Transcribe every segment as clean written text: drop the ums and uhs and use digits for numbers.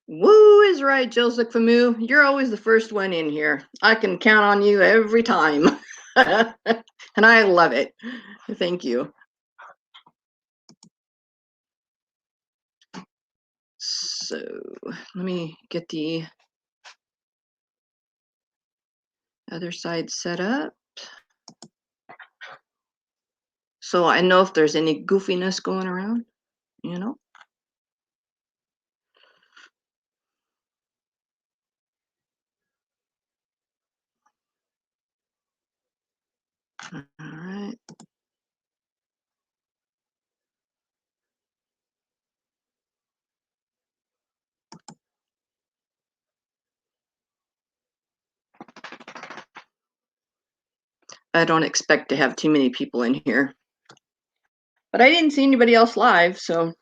Woo is right, Joseph Famu. You're always the first one in here. I can count on you every time. And I love it. Thank you. So let me get the other side set up. So I know if there's any goofiness going around, you know. All right. I don't expect to have too many people in here. But I didn't see anybody else live, so of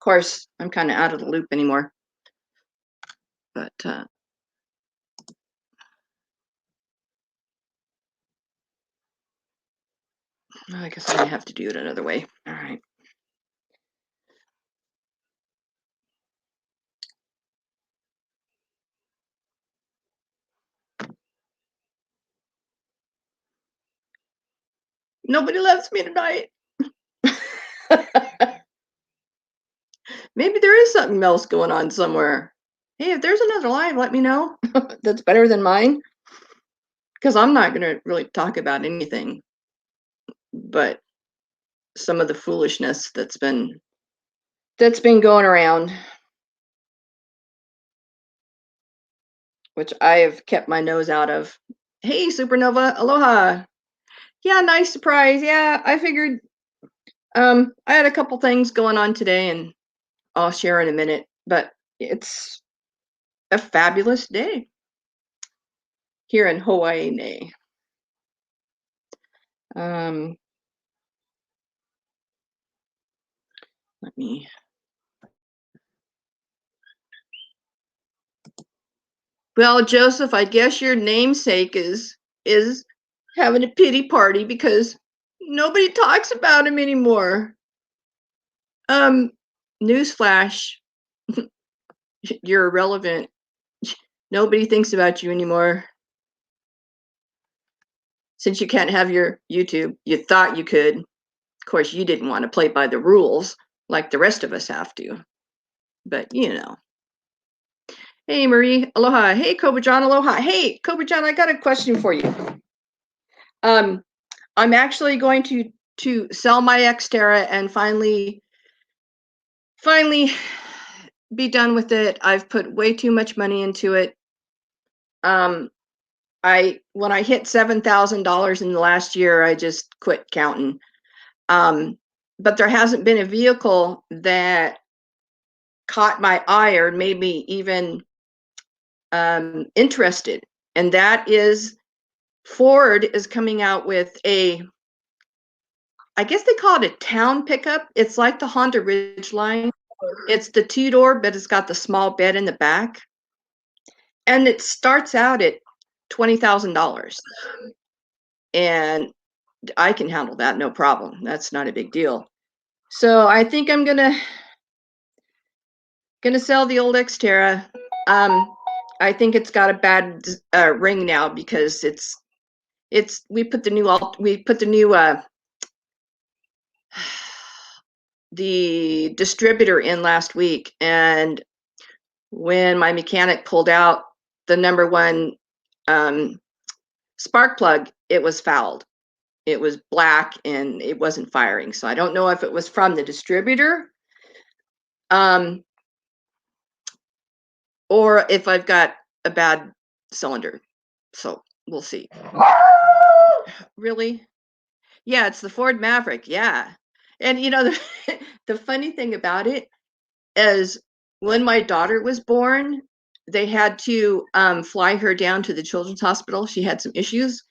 course I'm kind of out of the loop anymore. But I guess I have to do it another way. All right. Nobody loves me tonight. Maybe there is something else going on somewhere. Hey, if there's another live, let me know. That's better than mine. Because I'm not going to really talk about anything but some of the foolishness that's been going around, which I have kept my nose out of. Hey, Supernova, aloha. Yeah, nice surprise. Yeah, I figured I had a couple things going on today and I'll share in a minute, but it's a fabulous day here in Hawaii. Let me. Well, Joseph, I guess your namesake is having a pity party because nobody talks about him anymore. Newsflash, you're irrelevant. Nobody thinks about you anymore. Since you can't have your YouTube, you thought you could. Of course, you didn't want to play by the rules like the rest of us have to. But you know. Hey, Marie, aloha. Hey, Cobra John, aloha. Hey, Cobra John, I got a question for you. I'm actually going to sell my Xterra and finally be done with it. I've put way too much money into it. When I hit $7,000 in the last year, I just quit counting. But there hasn't been a vehicle that caught my eye or made me even interested, and that is Ford is coming out with I guess they call it a town pickup. It's like the Honda Ridgeline. It's the two-door, but it's got the small bed in the back. And it starts out at $20,000. And I can handle that, no problem. That's not a big deal. So I think I'm gonna sell the old Xterra. I think it's got a bad ring now because we put the new the distributor in last week, and when my mechanic pulled out the number one spark plug, it was fouled. It was black and it wasn't firing. So I don't know if it was from the distributor or if I've got a bad cylinder. So we'll see. Really? Yeah, it's the Ford Maverick. Yeah. And you know, the funny thing about it is when my daughter was born, they had to fly her down to the children's hospital. She had some issues.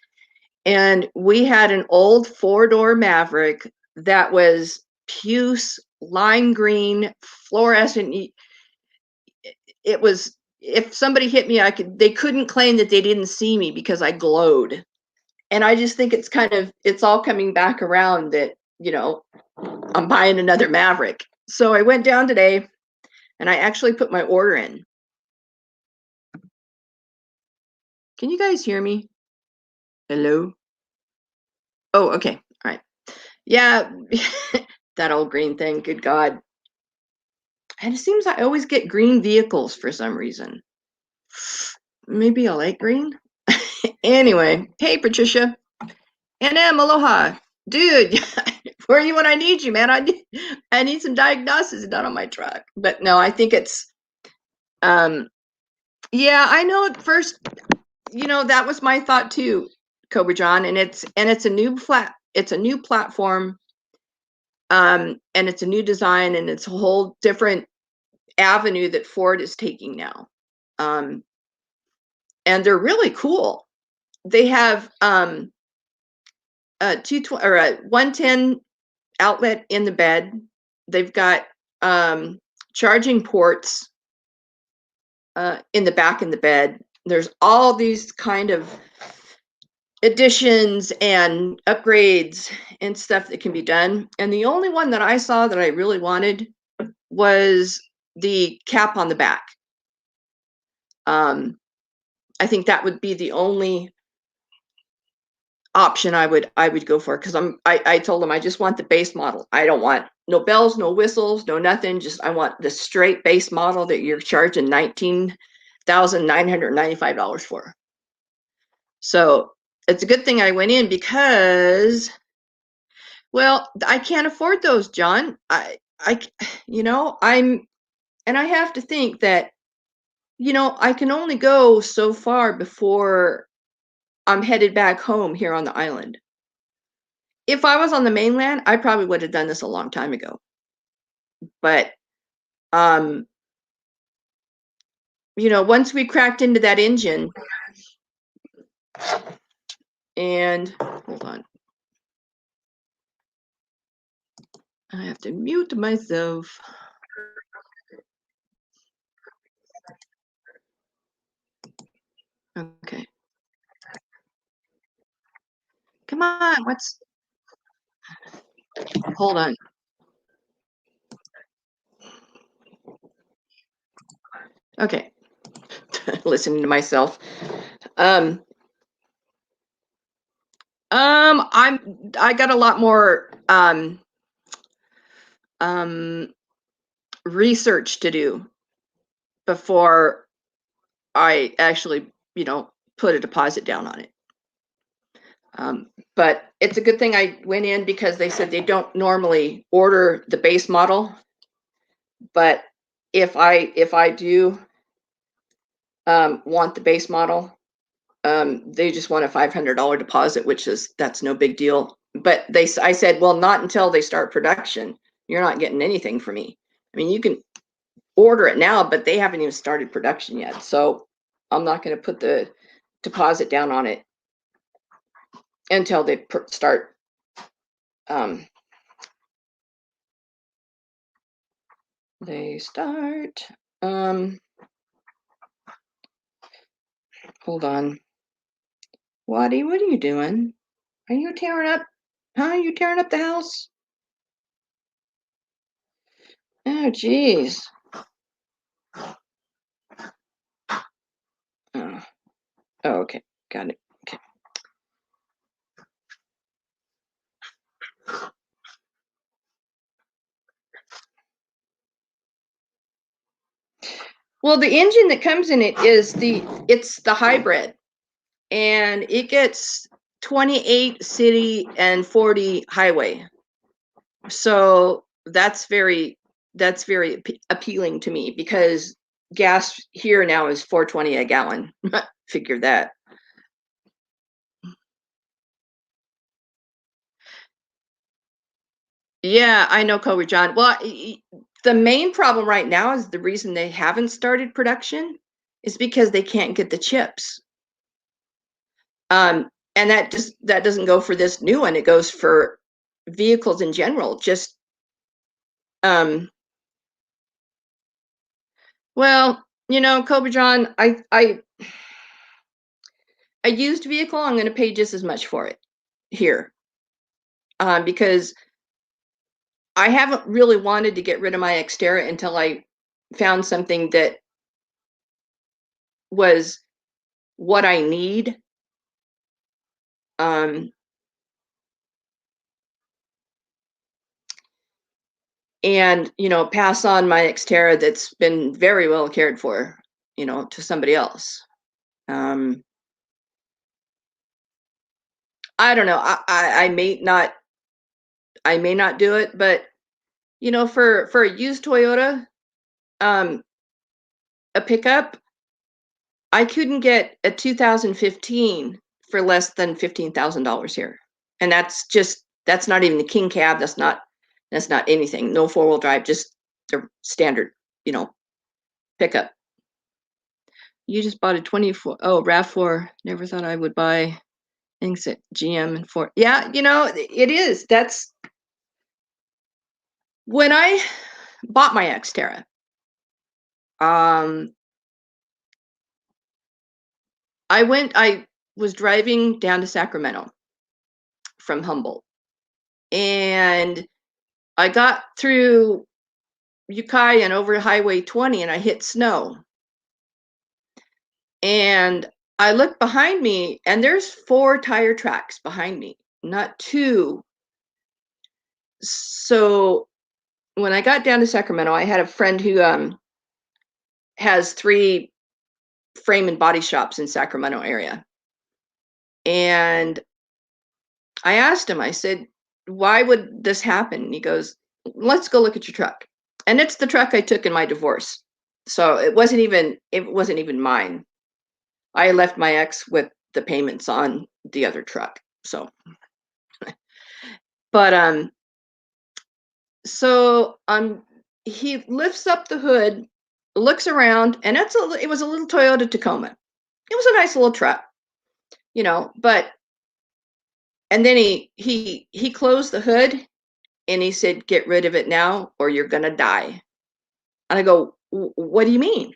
And we had an old four-door Maverick that was puce, lime green, fluorescent. It was, if somebody hit me, they couldn't claim that they didn't see me because I glowed. And I just think it's all coming back around that, you know, I'm buying another Maverick. So I went down today and I actually put my order in. Can you guys hear me? Hello? Oh, okay. All right. Yeah, that old green thing. Good God. And it seems I always get green vehicles for some reason. Maybe I like green. Anyway, hey, Patricia. NM, aloha. Dude, where are you when I need you, man? I need some diagnosis done on my truck. But no, I think it's, yeah, I know at first, that was my thought too, Cobra John. And it's a new platform. And it's a new design, and it's a whole different avenue that Ford is taking now. And they're really cool. They have a 110 outlet in the bed. They've got charging ports in the back in the bed. There's all these kind of additions and upgrades and stuff that can be done. And the only one that I saw that I really wanted was the cap on the back. I think that would be the only option I would go for, because I told them I just want the base model. I don't want no bells, no whistles, no nothing. Just I want the straight base model that you're charging $19,995 for. So it's a good thing I went in, because, well, I can't afford those, John. I have to think that, I can only go so far before I'm headed back home here on the island. If I was on the mainland, I probably would have done this a long time ago. But, once we cracked into that engine, and hold on, I have to mute myself. Okay. Come on, hold on. Okay. Listening to myself. I got a lot more research to do before I actually, put a deposit down on it. But it's a good thing I went in, because they said they don't normally order the base model. But if I do want the base model, they just want a $500 deposit, that's no big deal. But I said, well, not until they start production. You're not getting anything from me. I mean, you can order it now, but they haven't even started production yet. So I'm not going to put the deposit down on it until they start. They start. Hold on. Waddy, what are you doing? Are you tearing up? Huh? You tearing up the house? Oh, geez. Oh, okay. Got it. Okay. Well, the engine that comes in it is it's the hybrid, and it gets 28 city and 40 highway. So that's very appealing to me, because gas here now is $4.20 a gallon. Figure that. Yeah, I know, Kobe John. Well, the main problem right now is the reason they haven't started production is because they can't get the chips. And that doesn't go for this new one. It goes for vehicles in general. Just, well, Kobe John, I used vehicle, I'm going to pay just as much for it here, because I haven't really wanted to get rid of my Xterra until I found something that was what I need. Um, and pass on my Xterra that's been very well cared for, to somebody else. Um, I don't know. I may not do it, but for a used Toyota, um, a pickup, I couldn't get a 2015 for less than $15,000 here, and that's not even the king cab. That's not anything. No four-wheel drive, just the standard, you know, pickup. You just bought a 24. Oh, RAV4. Never thought I would buy things at GM and Ford. Yeah, it is. That's when I bought my Xterra. Um, I was driving down to Sacramento from Humboldt, and I got through Ukiah and over Highway 20, and I hit snow. And I looked behind me, and there's 4 tire tracks behind me, not 2. So when I got down to Sacramento, I had a friend who has 3 frame and body shops in Sacramento area. And I asked him, I said, "Why would this happen?" And he goes, "Let's go look at your truck." And it's the truck I took in my divorce. So it wasn't even mine. I left my ex with the payments on the other truck. So, but so he lifts up the hood, looks around, and it was a little Toyota Tacoma. It was a nice little truck, but and then he closed the hood and he said, "Get rid of it now or you're going to die." And I go, "What do you mean?"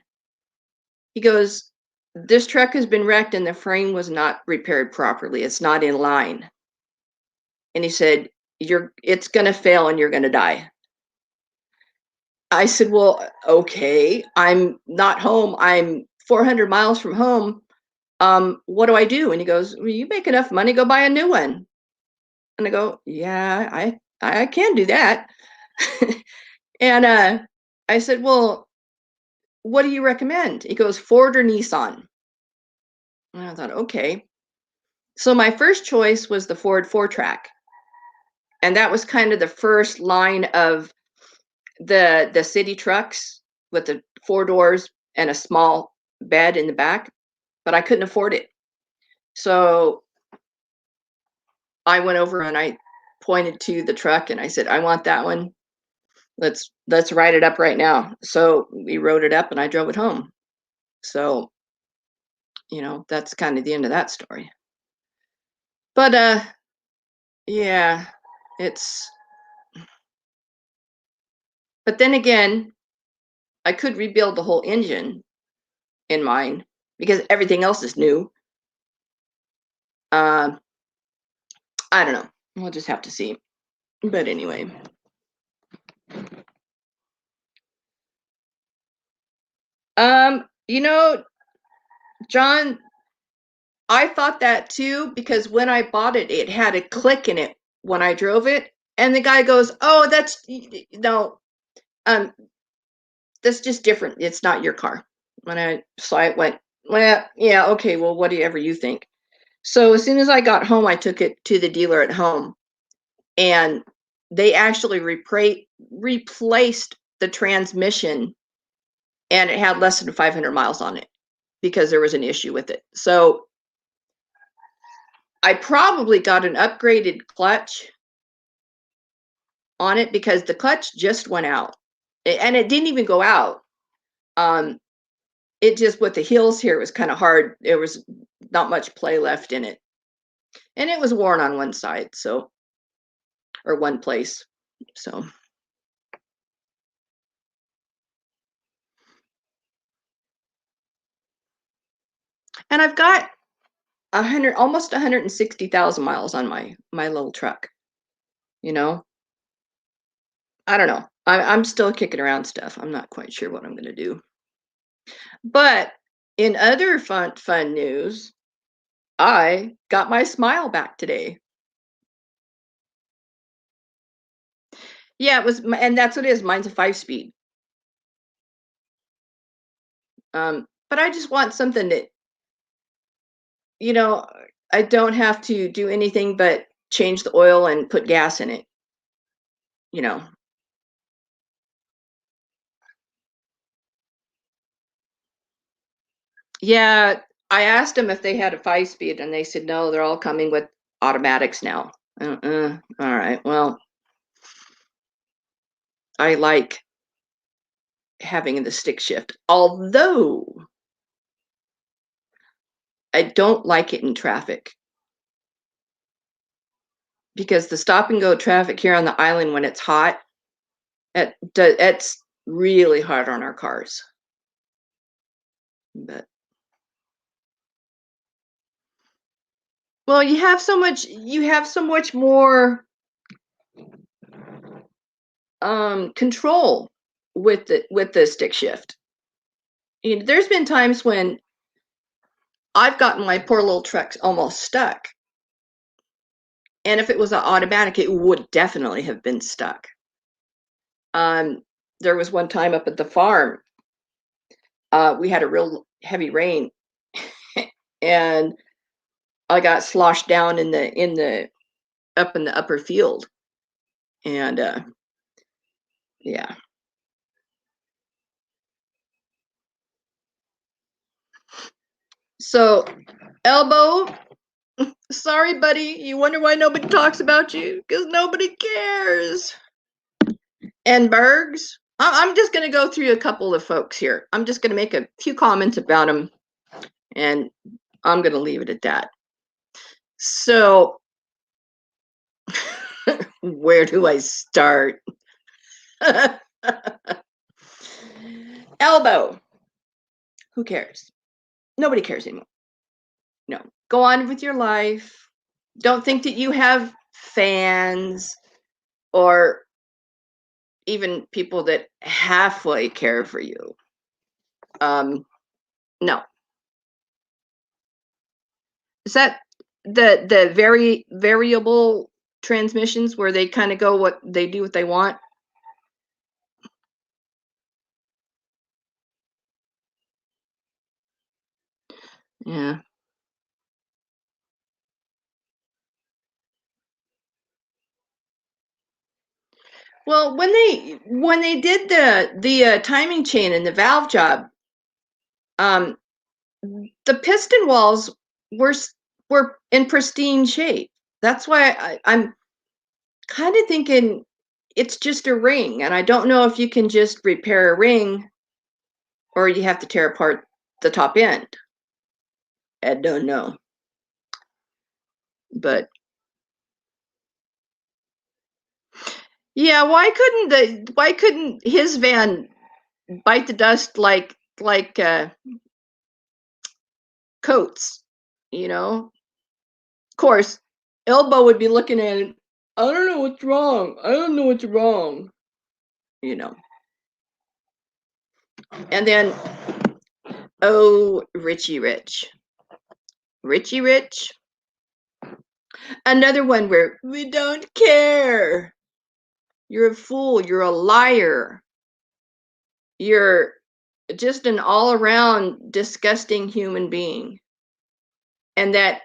He goes, "This truck has been wrecked and the frame was not repaired properly. It's not in line." And he said, "It's going to fail and you're going to die." I said, "Well, okay, I'm not home. I'm 400 miles from home. What do I do?" And he goes, "Well, you make enough money, go buy a new one." And I go, "Yeah, I can do that." And I said, "Well, what do you recommend?" He goes, "Ford or Nissan." And I thought, okay. So my first choice was the Ford 4-track. And that was kind of the first line of the city trucks with the 4 doors and a small bed in the back, but I couldn't afford it. So I went over and I pointed to the truck and I said, "I want that one. Let's write it up right now." So we wrote it up and I drove it home. So, that's kind of the end of that story. But yeah, it's but then again, I could rebuild the whole engine in mine because everything else is new. Uh, I don't know. We'll just have to see. But anyway, um, you know, John, I thought that too because when I bought it, it had a click in it when I drove it, and the guy goes, "Oh, no, um, that's just different. It's not your car." So I went, "Well, yeah, okay. Well, whatever you think." So as soon as I got home, I took it to the dealer at home, and they actually replaced the transmission, and it had less than 500 miles on it because there was an issue with it. So I probably got an upgraded clutch on it because the clutch just went out, and it didn't even go out. Um, it just with the heels here, it was kind of hard. There was not much play left in it, and it was worn on one side, so or one place. So, and I've got 160,000 miles on my little truck. You know, I don't know. I'm still kicking around stuff. I'm not quite sure what I'm going to do, but In other fun news, I got my smile back today. Yeah, it was, and that's what it is. Mine's a 5-speed. But I just want something that, you know, I don't have to do anything but change the oil and put gas in it, you know. Yeah, I asked them if they had a 5-speed, and they said no, they're all coming with automatics now. All right, well, I like having the stick shift, although I don't like it in traffic because the stop and go traffic here on the island when it's hot, it's really hard on our cars. But well, you have so much more control with the stick shift. You know, there's been times when I've gotten my poor little truck almost stuck. And if it was an automatic, it would definitely have been stuck. Um, there was one time up at the farm, we had a real heavy rain, and I got sloshed down in the up in the upper field, and yeah. So, Elbow, sorry, buddy. You wonder why nobody talks about you? Because nobody cares. And Bergs, I'm just going to go through a couple of folks here. I'm just going to make a few comments about them, and I'm going to leave it at that. So, where do I start? Elbow. Who cares? Nobody cares anymore. No. Go on with your life. Don't think that you have fans or even people that halfway care for you. No. Is that the very variable transmissions where they kind of go what they do what they want? Yeah. Well, when they did the timing chain and the valve job, um, the piston walls were were in pristine shape. That's why I'm kind of thinking it's just a ring, and I don't know if you can just repair a ring or you have to tear apart the top end. I don't know, but yeah, why couldn't his van bite the dust like Coates, you know? Of course, Elbow would be looking at it. I don't know what's wrong. I don't know what's wrong. You know. And then, oh, Richie Rich. Richie Rich. Another one where we don't care. You're a fool. You're a liar. You're just an all around disgusting human being. And that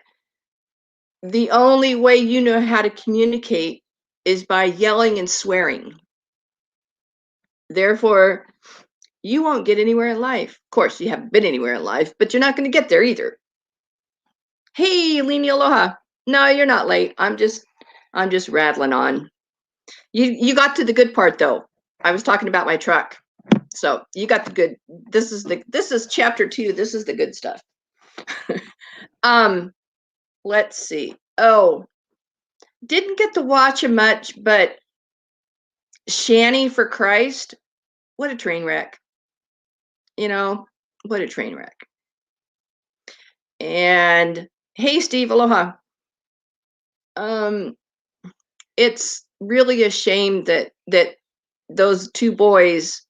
the only way you know how to communicate is by yelling and swearing. Therefore, you won't get anywhere in life. Of course, you haven't been anywhere in life, but you're not going to get there either. Hey, Lini Aloha. No, you're not late. I'm just rattling on. You got to the good part though. I was talking about my truck. So you got the good. This is chapter 2. This is the good stuff. Let's see. Oh, didn't get to watch it much, but Shanny for Christ, what a train wreck. You know, what a train wreck. And hey, Steve, aloha. Um, it's really a shame that those two boys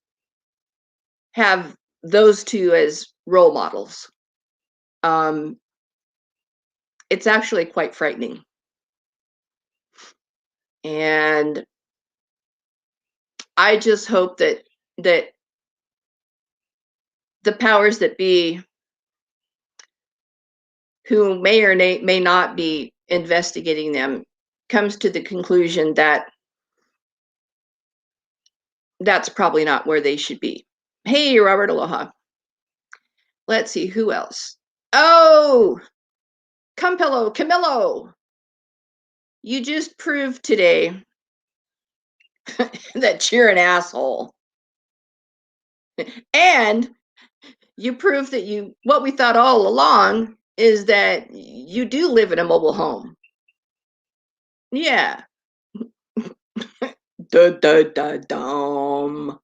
have those two as role models. It's actually quite frightening. And I just hope that the powers that be, who may or may not be investigating them, comes to the conclusion that that's probably not where they should be. Hey, Robert, aloha. Let's see, who else? Oh, Camillo, you just proved today that you're an asshole. And you proved that what we thought all along is that you do live in a mobile home. Yeah. Da da da dum.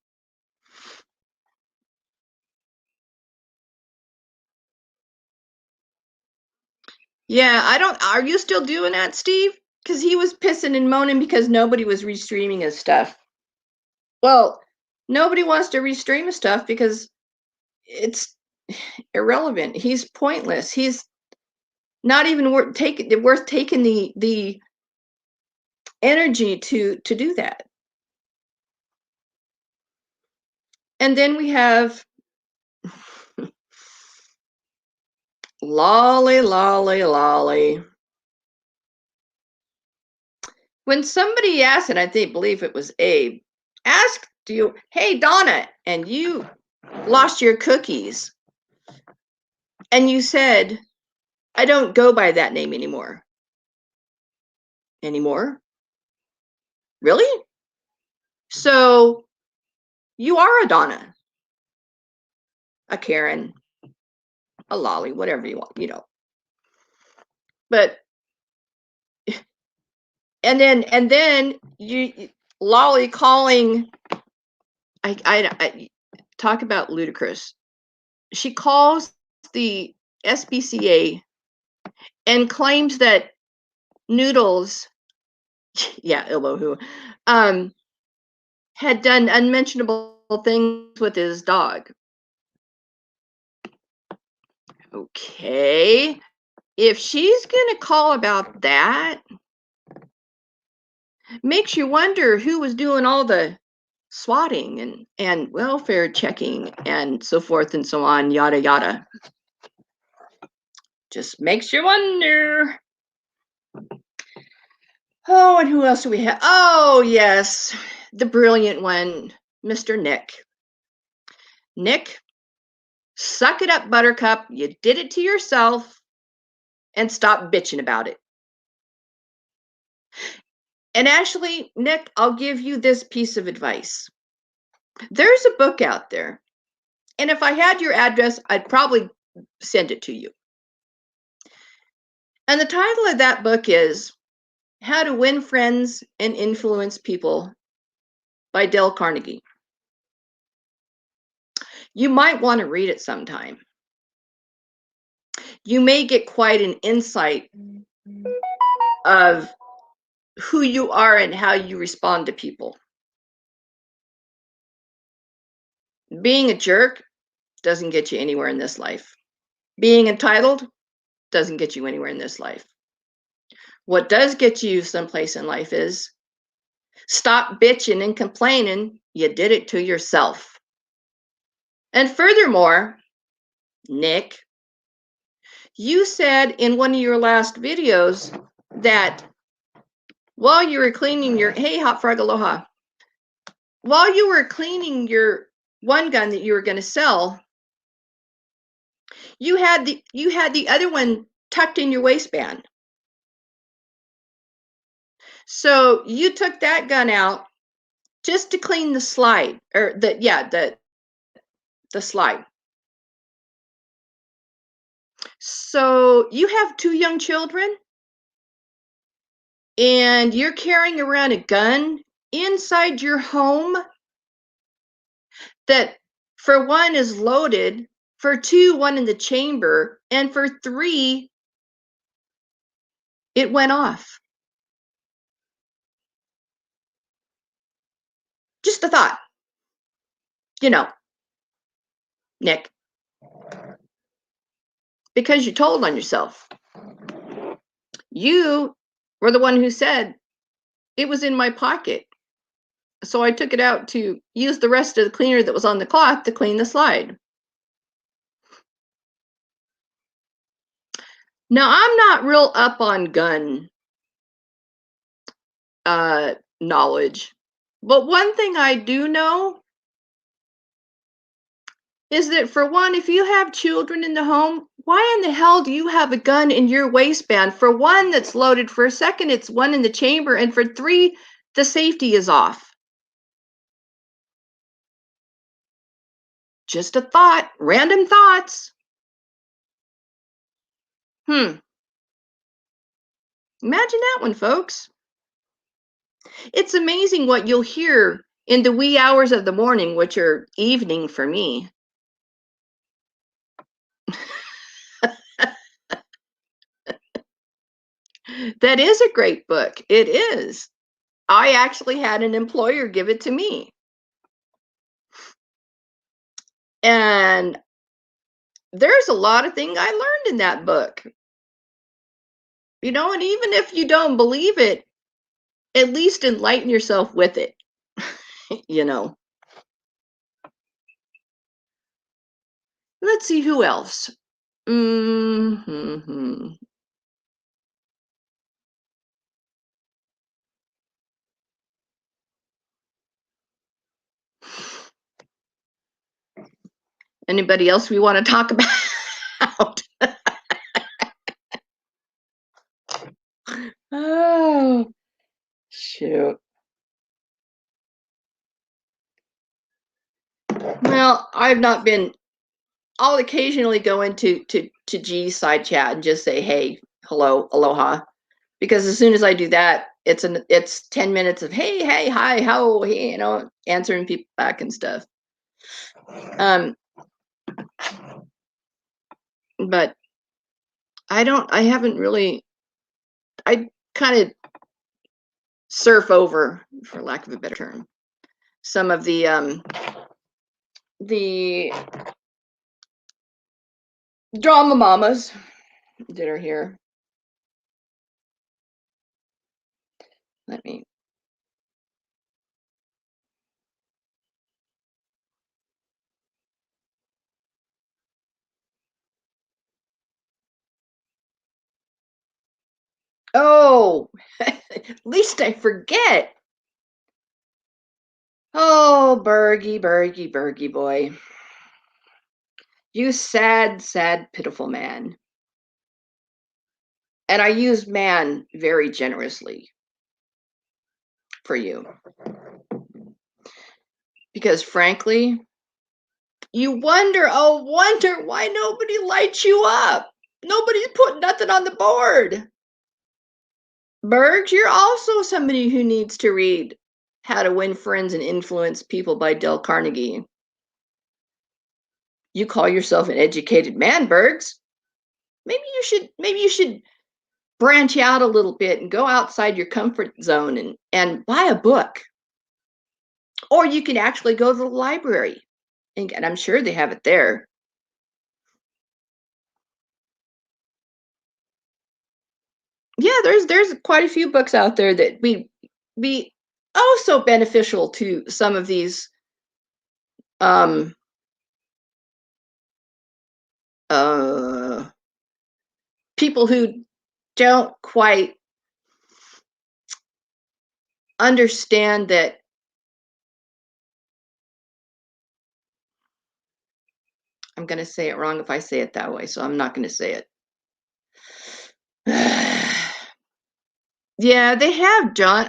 Yeah, I don't. Are you still doing that, Steve? Because he was pissing and moaning because nobody was restreaming his stuff. Well, nobody wants to restream his stuff because it's irrelevant. He's pointless. He's not even worth taking the energy to do that. And then we have Lolly, Lolly, Lolly. When somebody asked, and I believe it was Abe, asked you, hey, Donna, and you lost your cookies. And you said, I don't go by that name anymore. Anymore? Really? So you are a Donna, a Karen, a Lolly, whatever you want, But and then you Lolly calling. I talk about ludicrous. She calls the SPCA and claims that Noodles, yeah, Ilbohu, had done unmentionable things with his dog. Okay, if she's gonna call about that, makes you wonder who was doing all the swatting and welfare checking and so forth and so on, yada yada. Just makes you wonder. Oh, and who else do we have? Oh, yes, the brilliant one, Mr. Nick. Nick, suck it up, Buttercup. You did it to yourself, and stop bitching about it. And actually, Nick, I'll give you this piece of advice. There's a book out there, and if I had your address, I'd probably send it to you. And the title of that book is How to Win Friends and Influence People by Dale Carnegie. You might want to read it sometime. You may get quite an insight of who you are and how you respond to people. Being a jerk doesn't get you anywhere in this life. Being entitled doesn't get you anywhere in this life. What does get you someplace in life is stop bitching and complaining. You did it to yourself. And furthermore, Nick, you said in one of your last videos that while you were cleaning your, hey, Hot Frog Aloha, while you were cleaning your one gun that you were going to sell, you had the other one tucked in your waistband. So you took that gun out just to clean the slide, or the slide. So you have two young children and you're carrying around a gun inside your home that for one is loaded, for two, one in the chamber, and for three, it went off. Just a thought, Nick. because you told on yourself. You were the one who said, it was in my pocket. So I took it out to use the rest of the cleaner that was on the cloth to clean the slide. Now, I'm not real up on gun knowledge, but one thing I do know is that, for one, if you have children in the home, why in the hell do you have a gun in your waistband? For one, that's loaded. For a second, it's one in the chamber. And for three, the safety is off. Just a thought, random thoughts. Imagine that one, folks. It's amazing what you'll hear in the wee hours of the morning, which are evening for me. That is a great book. It is. I actually had an employer give it to me. And there's a lot of things I learned in that book. You know, and even if you don't believe it, at least enlighten yourself with it. You know. Let's see who else. Anybody else we want to talk about? Oh, shoot. Well, I've not been. I'll occasionally go into G's side chat and just say, hey, hello, aloha. Because as soon as I do that, it's 10 minutes of hey, hi, how, hey, you know, answering people back and stuff. But I haven't really, I kind of surf over, for lack of a better term, some of the drama mamas that are here. Let me. Oh, at least I forget. Oh, Bergie boy. You sad, pitiful man. And I use man very generously for you. Because frankly, you wonder why nobody lights you up. Nobody's put nothing on the board. Bergs, you're also somebody who needs to read How to Win Friends and Influence People by Dale Carnegie. You call yourself an educated man, Bergs. Maybe you should branch out a little bit and go outside your comfort zone and buy a book. Or you can actually go to the library, and I'm sure they have it there. Yeah, there's quite a few books out there that be also beneficial to some of these people who don't quite understand that I'm going to say it wrong if I say it that way, so I'm not going to say it. Yeah, they have, John.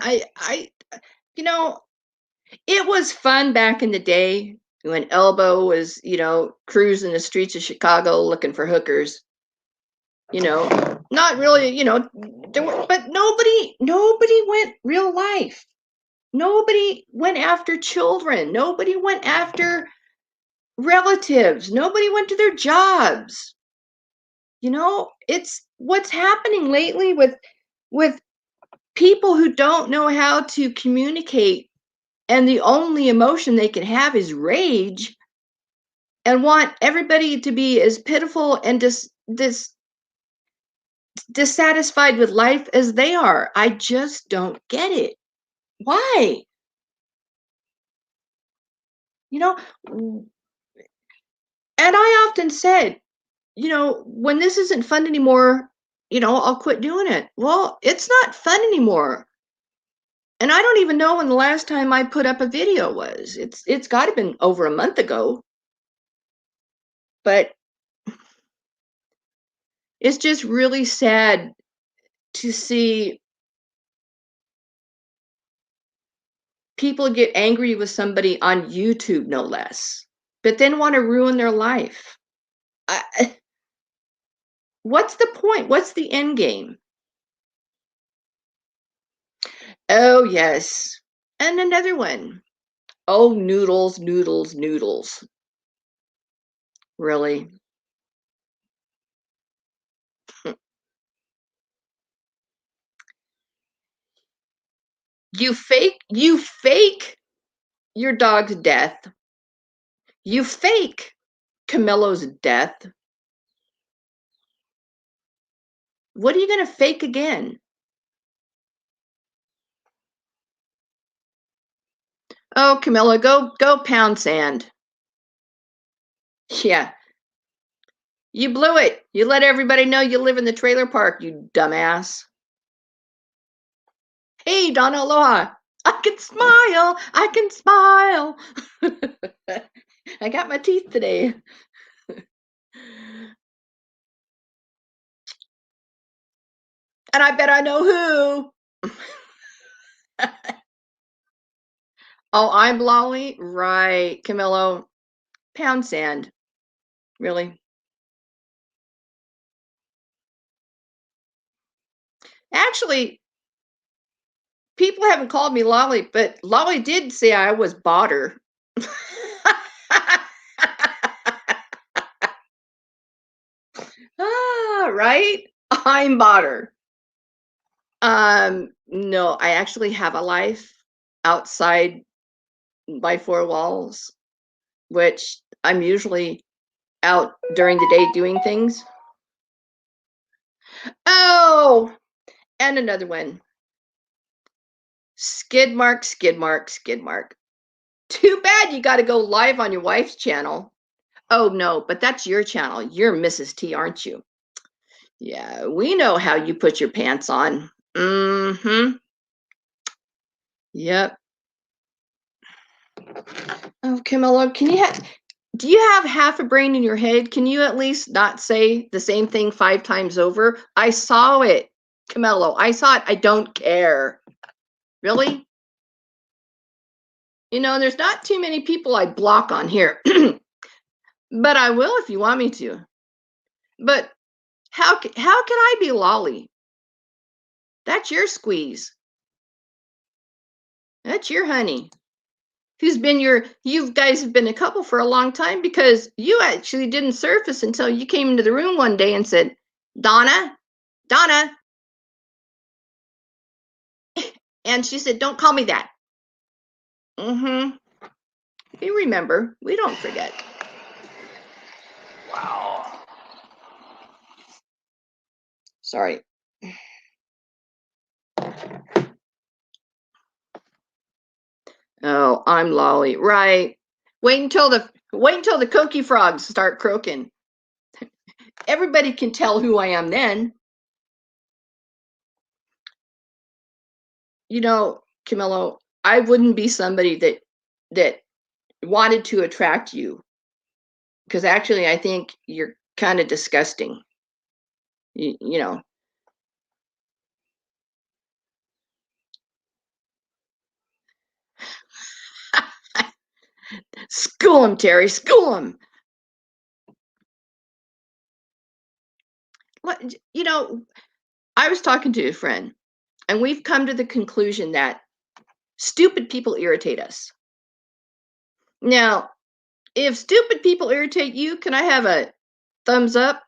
You know, it was fun back in the day when Elbow was, you know, cruising the streets of Chicago looking for hookers. You know, not really, you know, but nobody went real life. Nobody went after children. Nobody went after relatives. Nobody went to their jobs. You know, it's what's happening lately with people who don't know how to communicate, and the only emotion they can have is rage, and want everybody to be as pitiful and just this dissatisfied with life as they are. I just don't get it. Why? You know, and I often said, when this isn't fun anymore, I'll quit doing it. Well, it's not fun anymore. And I don't even know when the last time I put up a video was. It's got to been over a month ago. But it's just really sad to see people get angry with somebody on YouTube, no less, but then want to ruin their life. What's the point? What's the end game? Oh, yes. And another one. Oh, noodles, noodles, noodles. Really? You fake your dog's death. You fake Camilo's death. What are you going to fake again? Oh, Camilla, go pound sand. Yeah. You blew it. You let everybody know you live in the trailer park, you dumbass. Hey, Donna, aloha. I can smile. I can smile. I got my teeth today. And I bet I know who. Oh, I'm Lolly? Right. Camilo. Pound sand. Really? Actually, people haven't called me Lolly, but Lolly did say I was Botter. Right? I'm Botter. No, I actually have a life outside my four walls, which I'm usually out during the day doing things. Oh, and another one. Skid mark, skid mark, skid mark. Too bad you got to go live on your wife's channel. Oh, no, but that's your channel. You're Mrs. T, aren't you? Yeah, we know how you put your pants on. Mm-hmm. Yep. Oh, Camilla, do you have half a brain in your head? Can you at least not say the same thing 5 times over? I saw it, Camilo. I saw it. I don't care. Really? There's not too many people I block on here, but I will if you want me to. But how can I be Lolly? That's your squeeze. That's your honey. You guys have been a couple for a long time because you actually didn't surface until you came into the room one day and said, Donna, and she said, don't call me that. Mm-hmm. We remember. We don't forget. Wow. Sorry. Oh, I'm Lolly. Right. Wait until the cookie frogs start croaking. Everybody can tell who I am then. Camilo, I wouldn't be somebody that wanted to attract you, because actually I think you're kind of disgusting. You know. School him, Terry. School him. What I was talking to a friend, and we've come to the conclusion that stupid people irritate us. Now, if stupid people irritate you, can I have a thumbs up?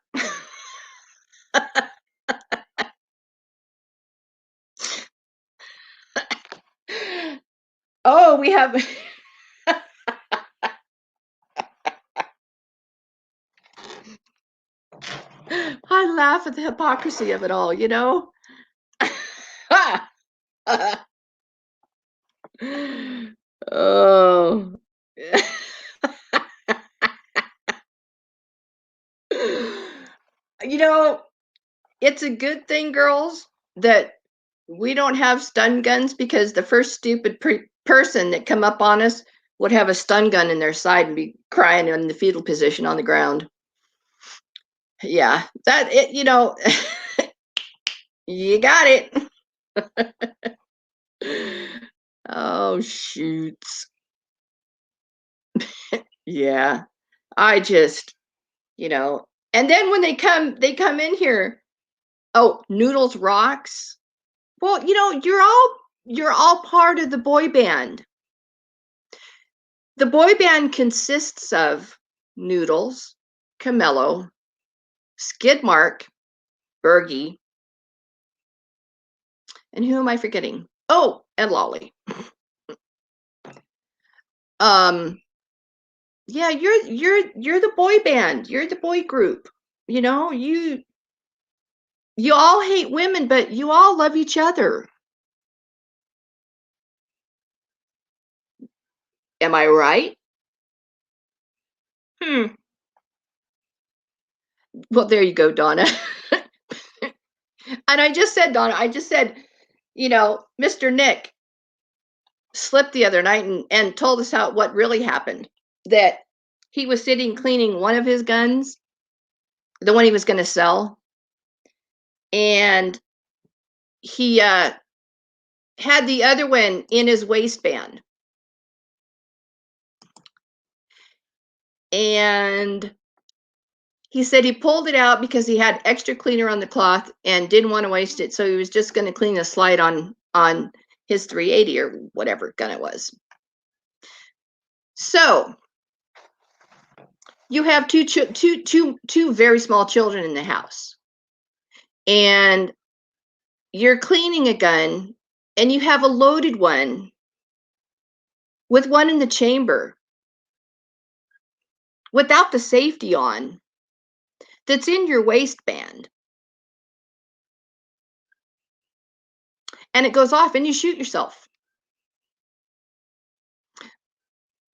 Oh, we have. I laugh at the hypocrisy of it all, you know? Oh. You know, it's a good thing, girls, that we don't have stun guns, because the first stupid person that come up on us would have a stun gun in their side and be crying in the fetal position on the ground. Yeah, that it, you know, you got it. Oh, shoots. Yeah. I just, you know, and then when they come in here, oh, Noodles rocks. Well, you know, you're all part of the boy band. The boy band consists of Noodles, Camelo, Skidmark, Bergie, and who am I forgetting? Oh, and Lolly. Um, yeah, you're the boy band. You're the boy group. You know, you all hate women, but you all love each other. Am I right? Hmm. Well, there you go, Donna. And I just said, Donna, I just said, you know, Mr. Nick slipped the other night and told us what really happened. That he was sitting cleaning one of his guns, the one he was going to sell, and he had the other one in his waistband. And he said he pulled it out because he had extra cleaner on the cloth and didn't want to waste it, so he was just going to clean the slide on his 380 or whatever gun it was. So you have two very small children in the house, and you're cleaning a gun, and you have a loaded one with one in the chamber without the safety on that's in your waistband, and it goes off and you shoot yourself.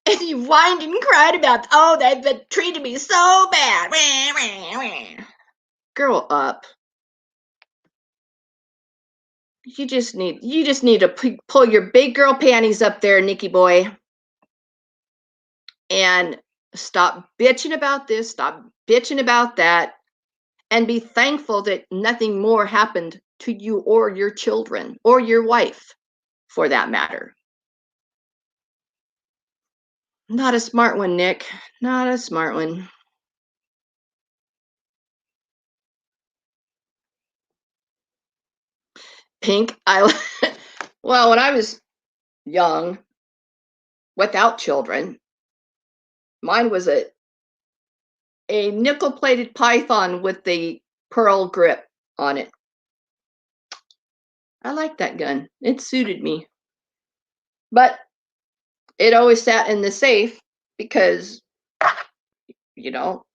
And you whined and cried about, oh, they've been treating me so bad. Grow up. You just need to pull your big girl panties up there, Nicky boy, and stop bitching about this, stop bitching about that, and be thankful that nothing more happened to you or your children or your wife, for that matter. Not a smart one, Nick. Not a smart one. Pink, well, when I was young, without children, mine was a nickel-plated python with the pearl grip on it. I liked that gun. It suited me. But it always sat in the safe because, you know,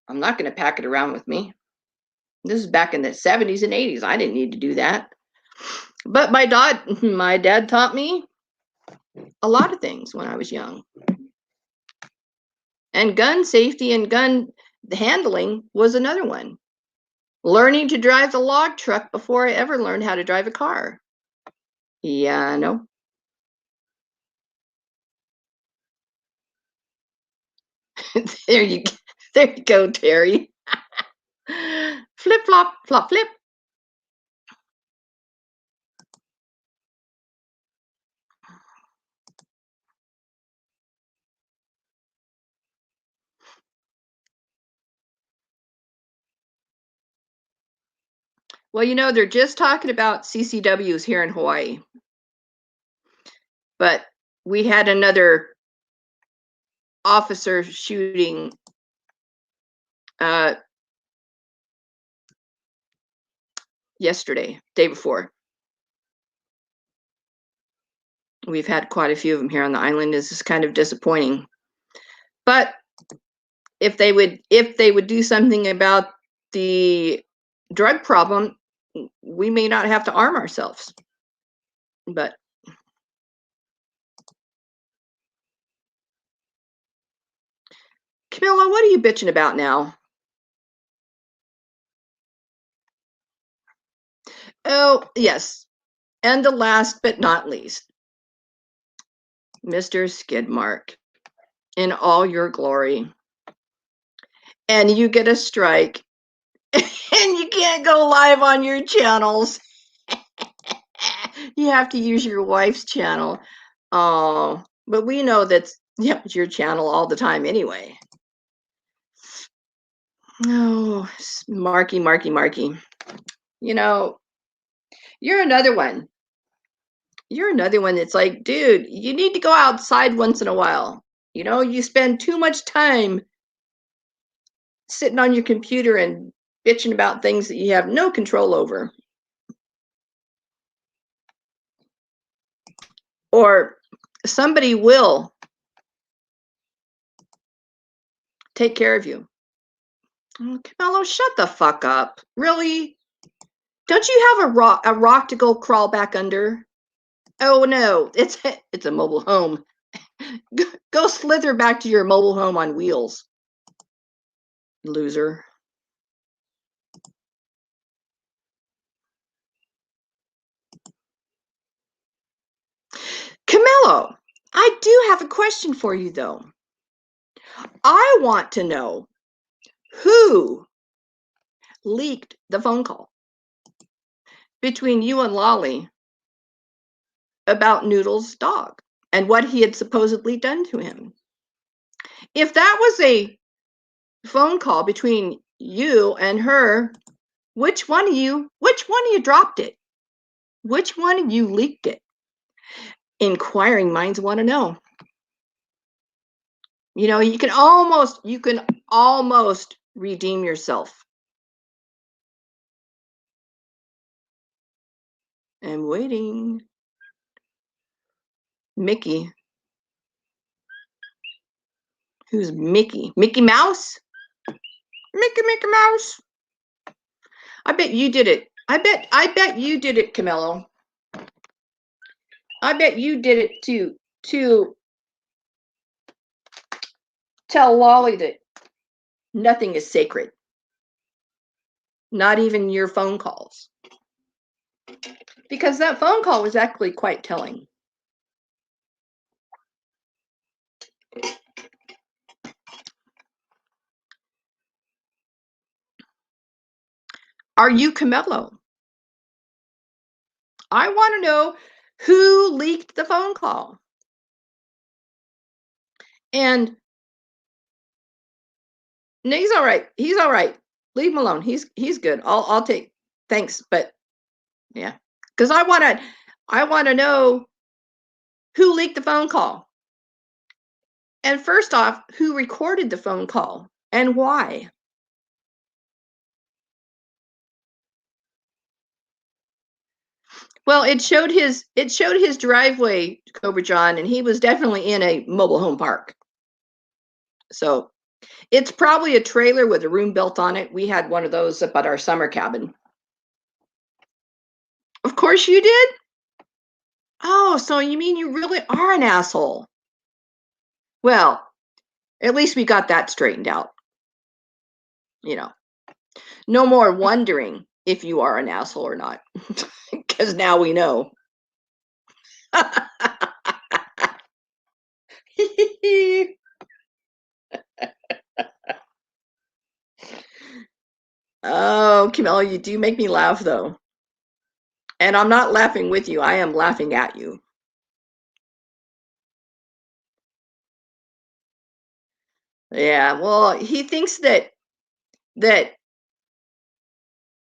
I'm not going to pack it around with me. This is back in the 70s and 80s. I didn't need to do that. But my dad taught me a lot of things when I was young. And gun safety and gun handling was another one. Learning to drive the log truck before I ever learned how to drive a car. Yeah, I know. there you go, Terry. Flip flop flop flip. Well, you know, they're just talking about CCWs here in Hawaii. But we had another officer shooting yesterday, day before. We've had quite a few of them here on the island. This is kind of disappointing. But if they would do something about the drug problem, we may not have to arm ourselves. But Camilla, what are you bitching about now? Oh, yes. And the last but not least, Mr. Skidmark in all your glory. And you get a strike and you can't go live on your channels. You have to use your wife's channel. Oh, but we know that's it's your channel all the time anyway. Oh, Marky. You know, you're another one. You're another one that's like, dude, you need to go outside once in a while. You know, you spend too much time sitting on your computer and bitching about things that you have no control over. Or somebody will take care of you. Oh, Camilo, shut the fuck up. Really? Don't you have a rock to go crawl back under? Oh no, it's a mobile home. Go slither back to your mobile home on wheels, loser. Camilo, I do have a question for you though. I want to know who leaked the phone call between you and Lolly about Noodle's dog and what he had supposedly done to him. If that was a phone call between you and her, which one of you dropped it? Which one of you leaked it? Inquiring minds want to know. You know, you can almost redeem yourself. I'm waiting. Mickey. Who's Mickey? Mickey Mouse? Mickey Mouse. I bet you did it. I bet you did it, Camilo. I bet you did it to tell Lolly that nothing is sacred. Not even your phone calls. Because that phone call was actually quite telling. Are you Camilo? I want to know who leaked the phone call. And he's all right. He's all right. Leave him alone. He's good. I'll take thanks, but yeah. Because I want to know who leaked the phone call. And first off, who recorded the phone call and why? Well, it showed his driveway, Cobra John, and he was definitely in a mobile home park. So it's probably a trailer with a room built on it. We had one of those up at our summer cabin. Of course you did? Oh, so you mean you really are an asshole? Well, at least we got that straightened out. You know, no more wondering if you are an asshole or not, because now we know. Oh, Camille, you do make me laugh though. And I'm not laughing with you. I am laughing at you. Yeah, well, he thinks that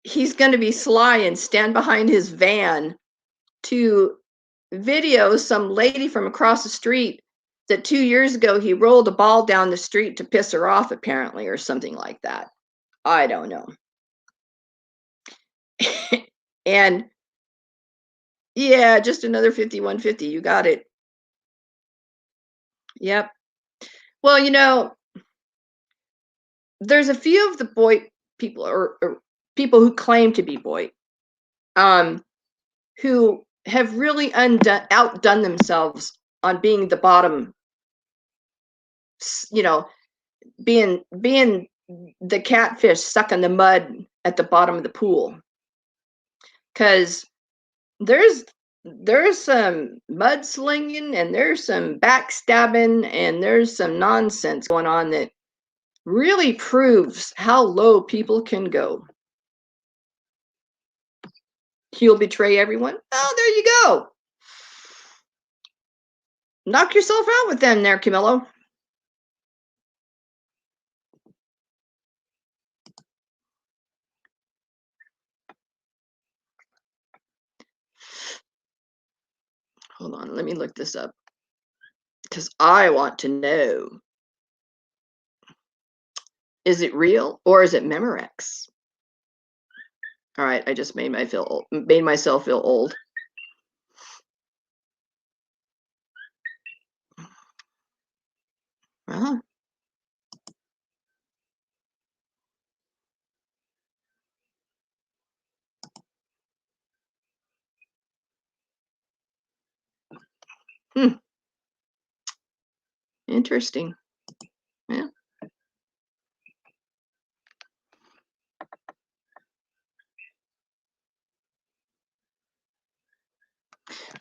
he's going to be sly and stand behind his van to video some lady from across the street that 2 years ago he rolled a ball down the street to piss her off, apparently, or something like that. I don't know. And yeah, just another 5150. You got it. Yep. Well, you know, there's a few of the boy people or people who claim to be boy, who have really outdone themselves on being the bottom, you know, being the catfish stuck in the mud at the bottom of the pool. Because there's some mudslinging and there's some backstabbing and there's some nonsense going on that really proves how low people can go. He'll betray everyone. Oh, there you go. Knock yourself out with them there, Camillo. Hold on, let me look this up because I want to know. Is it real or is it Memorex? All right, I just made myself feel old. Uh-huh. Interesting. Yeah.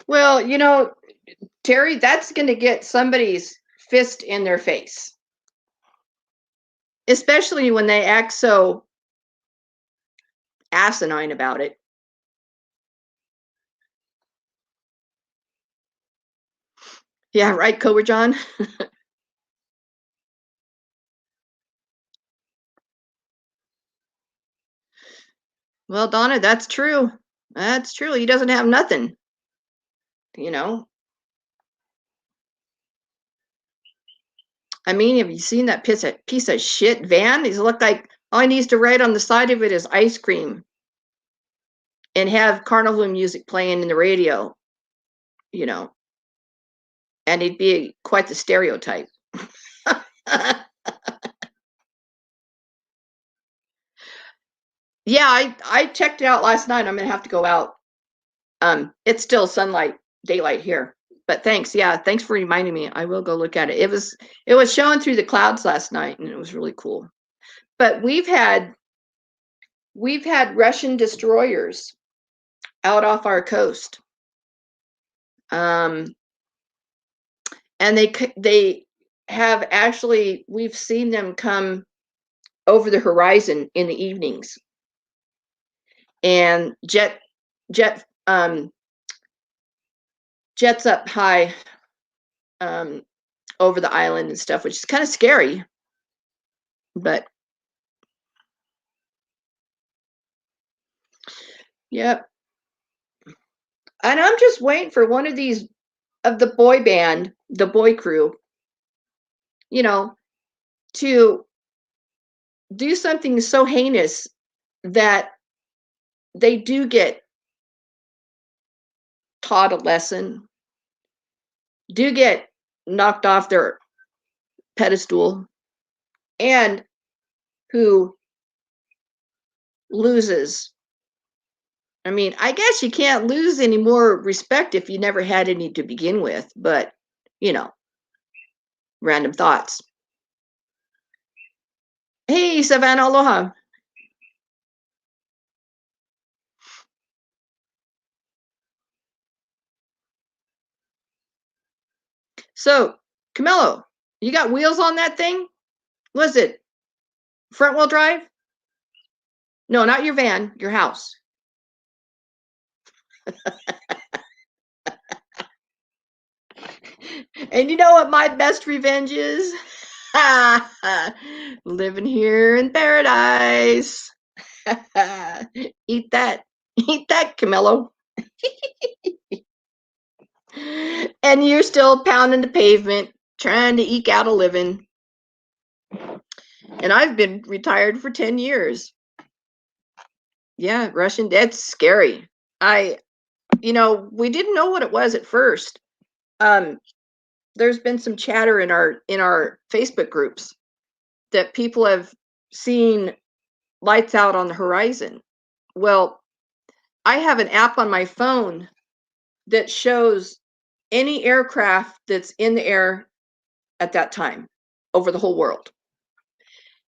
Well, Terry, that's going to get somebody's fist in their face, especially when they act so asinine about it. Yeah, right, Cobra John. Well, Donna, that's true. That's true. He doesn't have nothing. I mean, have you seen that piece of shit van? He's looked like all he needs to write on the side of it is ice cream and have carnival music playing in the radio, and he'd be quite the stereotype. Yeah, I checked it out last night. I'm gonna have to go out. It's still daylight here. But thanks. Yeah, thanks for reminding me. I will go look at it. It was showing through the clouds last night and it was really cool. But we've had Russian destroyers out off our coast. And they have actually, we've seen them come over the horizon in the evenings. And jets up high over the island and stuff, which is kind of scary. But yep. And I'm just waiting for one of these of the boy band, the boy crew, to do something so heinous that they do get taught a lesson, do get knocked off their pedestal, and who loses. I mean, I guess you can't lose any more respect if you never had any to begin with, but, random thoughts. Hey, Savannah, aloha. So, Camillo, you got wheels on that thing? Was it front wheel drive? No, not your van, your house. And you know what my best revenge is? Living here in paradise. Eat that. Eat that, Camillo. And you're still pounding the pavement, trying to eke out a living. And I've been retired for 10 years. Yeah, Russian, that's scary. We didn't know what it was at first. There's been some chatter in our Facebook groups that people have seen lights out on the horizon. Well, I have an app on my phone that shows any aircraft that's in the air at that time over the whole world.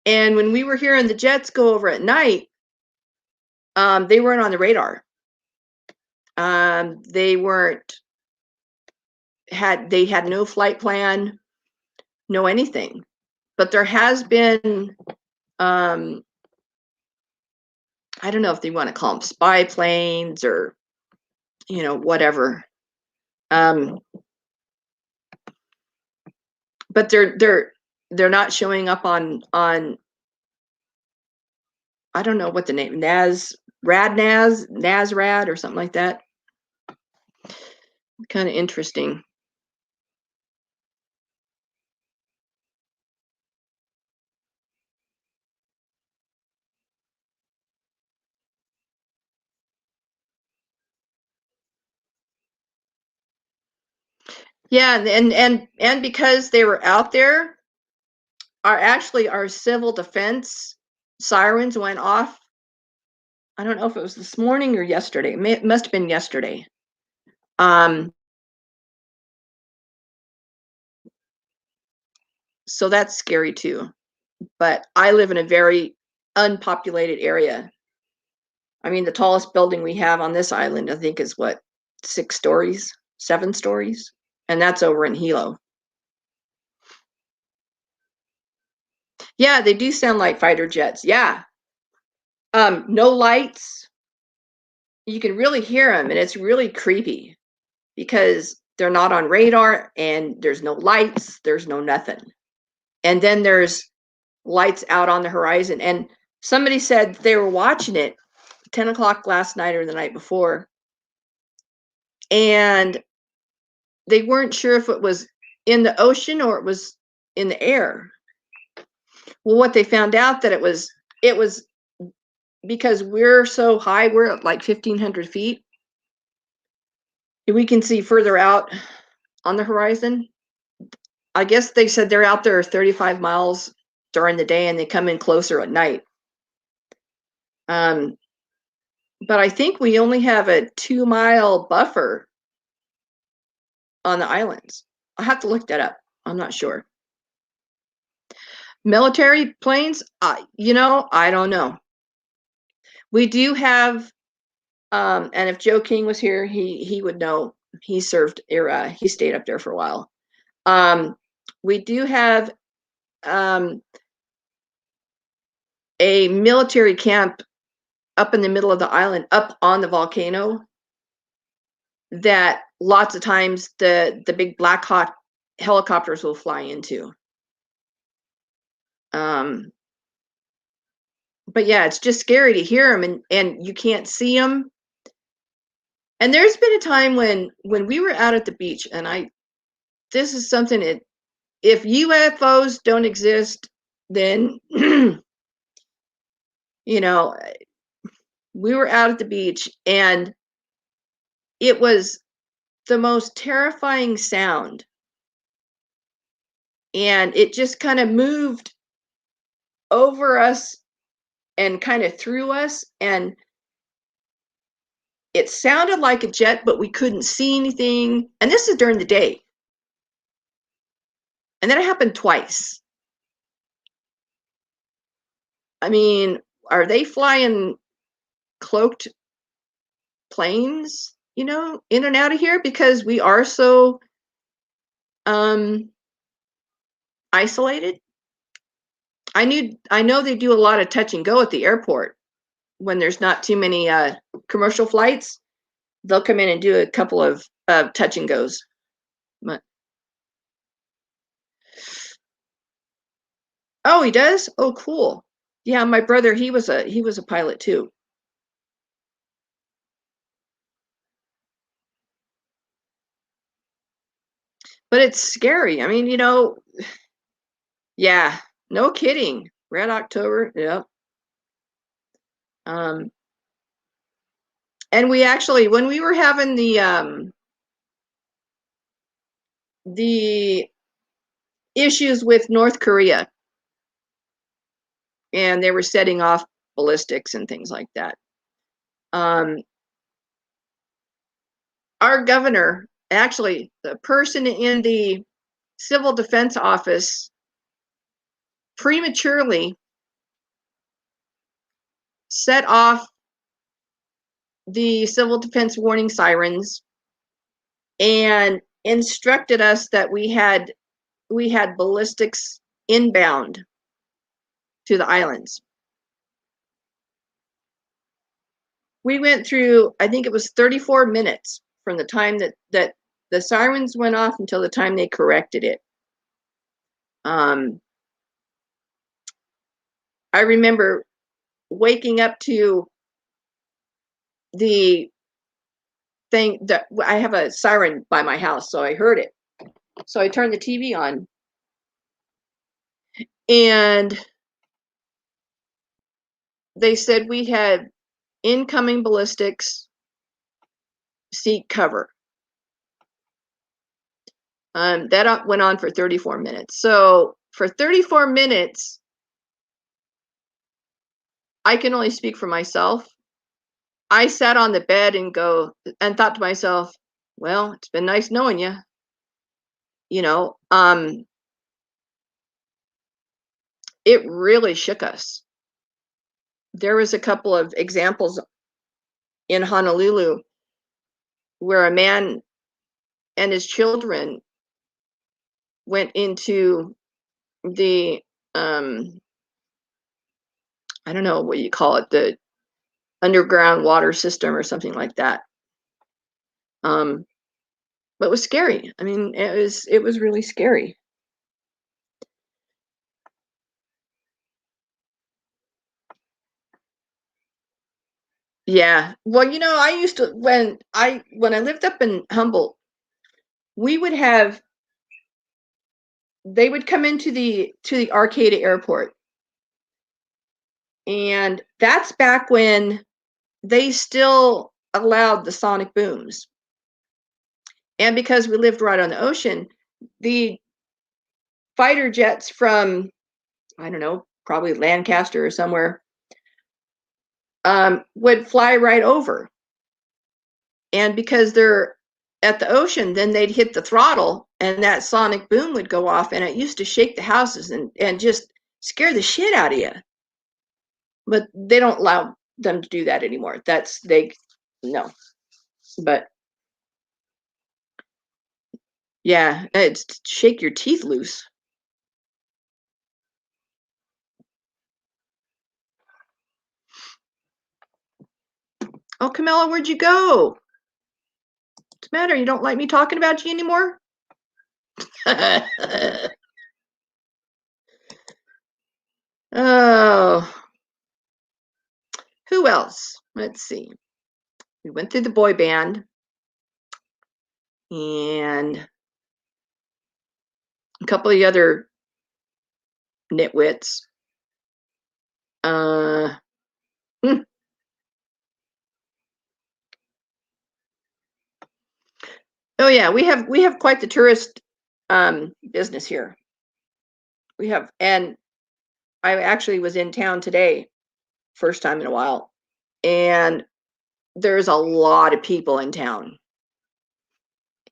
And when we were hearing the jets go over at night, they weren't on the radar. They weren't they had no flight plan, no anything. But there has been, I don't know if they want to call them spy planes or, whatever. But they're not showing up on I don't know what the name, NASRAD or something like that. Kind of interesting. Yeah, and because they were out there, our civil defense sirens went off. I don't know if it was this morning or yesterday. It must have been yesterday. So that's scary too. But I live in a very unpopulated area. I mean, the tallest building we have on this island, I think, is what, 6 stories, 7 stories, and that's over in Hilo. Yeah, they do sound like fighter jets. Yeah. No lights. You can really hear them, and it's really creepy because they're not on radar, and there's no lights, there's no nothing. And then there's lights out on the horizon. And somebody said they were watching it 10 o'clock last night or the night before, and they weren't sure if it was in the ocean or it was in the air. Well, what they found out that it was because we're so high, we're at like 1,500 feet. We can see further out on the horizon. I guess they said they're out there 35 miles during the day and they come in closer at night. But I think we only have a 2-mile buffer on the islands. I'll have to look that up. I'm not sure. Military planes, I don't know. We do have, and if Joe King was here, he would know. He served era. He stayed up there for a while. We do have a military camp up in the middle of the island, up on the volcano, that lots of times the big Black Hawk helicopters will fly into. But yeah, it's just scary to hear them, and you can't see them. And there's been a time when we were out at the beach, and this is something that if UFOs don't exist, then we were out at the beach, and it was the most terrifying sound. And it just kind of moved over us and kind of through us, and it sounded like a jet, but we couldn't see anything. And this is during the day. And then it happened twice. I mean, are they flying cloaked planes, in and out of here? Because we are so isolated. I know they do a lot of touch and go at the airport when there's not too many commercial flights. They'll come in and do a couple of touch and goes. But, oh, he does? Oh, cool. Yeah, my brother, he was a pilot too. But it's scary. I mean, yeah, no kidding. Red October, yep. And we actually, when we were having the issues with North Korea, and they were setting off ballistics and things like that, Our governor, actually, the person in the civil defense office, prematurely set off the civil defense warning sirens and instructed us that we had ballistics inbound to the islands. We went through, I think it was 34 minutes from the time that the sirens went off until the time they corrected it. I remember waking up to the thing that I have a siren by my house, so I heard it. So I turned the TV on, and they said we had incoming ballistics, seek cover. That went on for 34 minutes. So for 34 minutes, I can only speak for myself. I sat on the bed and thought to myself, well, it's been nice knowing you. You know, it really shook us. There was a couple of examples in Honolulu where a man and his children went into the I don't know what you call it, the underground water system or something like that. But it was scary. I mean, it was really scary. Yeah. Well, I used to when I lived up in Humboldt, we would have they would come into the Arcata Airport. And that's back when they still allowed the sonic booms. And because we lived right on the ocean, the fighter jets from, I don't know, probably Lancaster or somewhere, would fly right over. And because they're at the ocean, then they'd hit the throttle and that sonic boom would go off, and it used to shake the houses and just scare the shit out of you. But they don't allow them to do that anymore. No. But yeah, it's shake your teeth loose. Oh, Camilla, where'd you go? What's the matter? You don't like me talking about you anymore? Oh, who else? Let's see. We went through the boy band and a couple of the other nitwits. Oh yeah, we have quite the tourist business here. We have, and I actually was in town today, first time in a while, and there's a lot of people in town.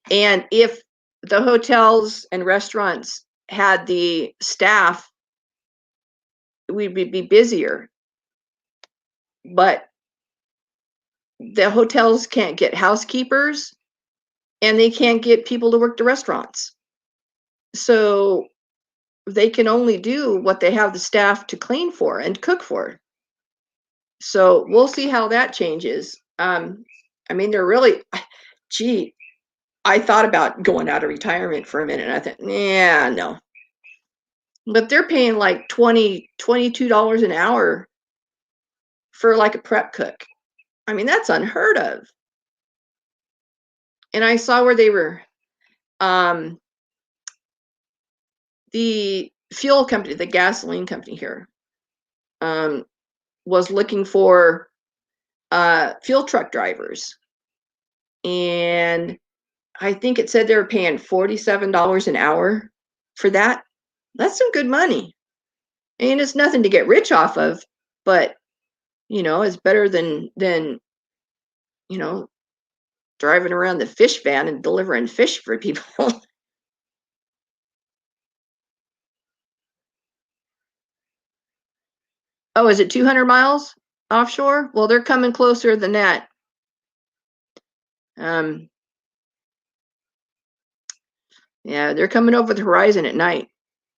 And if the hotels and restaurants had the staff, we'd be busier. But the hotels can't get housekeepers and they can't get people to work the restaurants. So they can only do what they have the staff to clean for and cook for. So we'll see how that changes. I mean, they're really, gee, I thought about going out of retirement for a minute. And I thought, yeah, no. But they're paying like $22 an hour for like a prep cook. I mean, that's unheard of. And I saw where they were, the fuel company, the gasoline company here, was looking for fuel truck drivers. And I think it said they were paying $47 an hour for that. That's some good money. And it's nothing to get rich off of, but it's better than you know, driving around the fish van and delivering fish for people. Oh, is it 200 miles offshore? Well, they're coming closer than that. Yeah, they're coming over the horizon at night.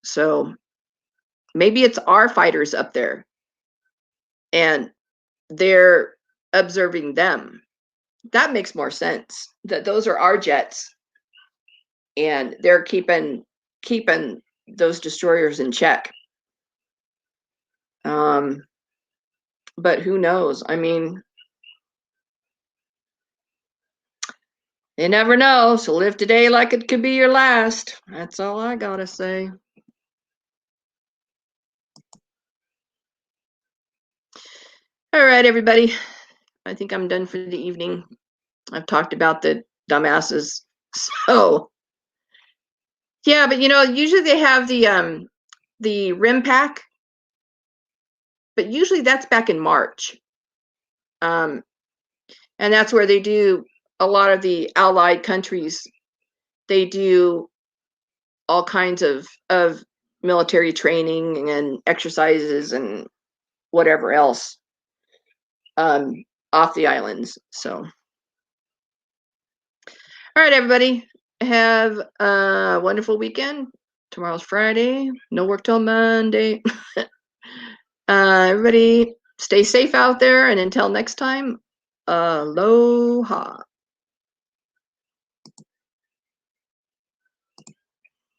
So maybe it's our fighters up there and they're observing them. That makes more sense. That those are our jets and they're keeping those destroyers in check. But who knows? I mean, you never know. So live today like it could be your last. That's all I gotta say. All right, everybody. I think I'm done for the evening. I've talked about the dumbasses. So yeah, but usually they have the RIM pack, but usually that's back in March. And that's where they do a lot of the allied countries. They do all kinds of military training and exercises and whatever else off the islands. So, all right, everybody, have a wonderful weekend. Tomorrow's Friday. No work till Monday. Everybody, stay safe out there, and until next time, aloha.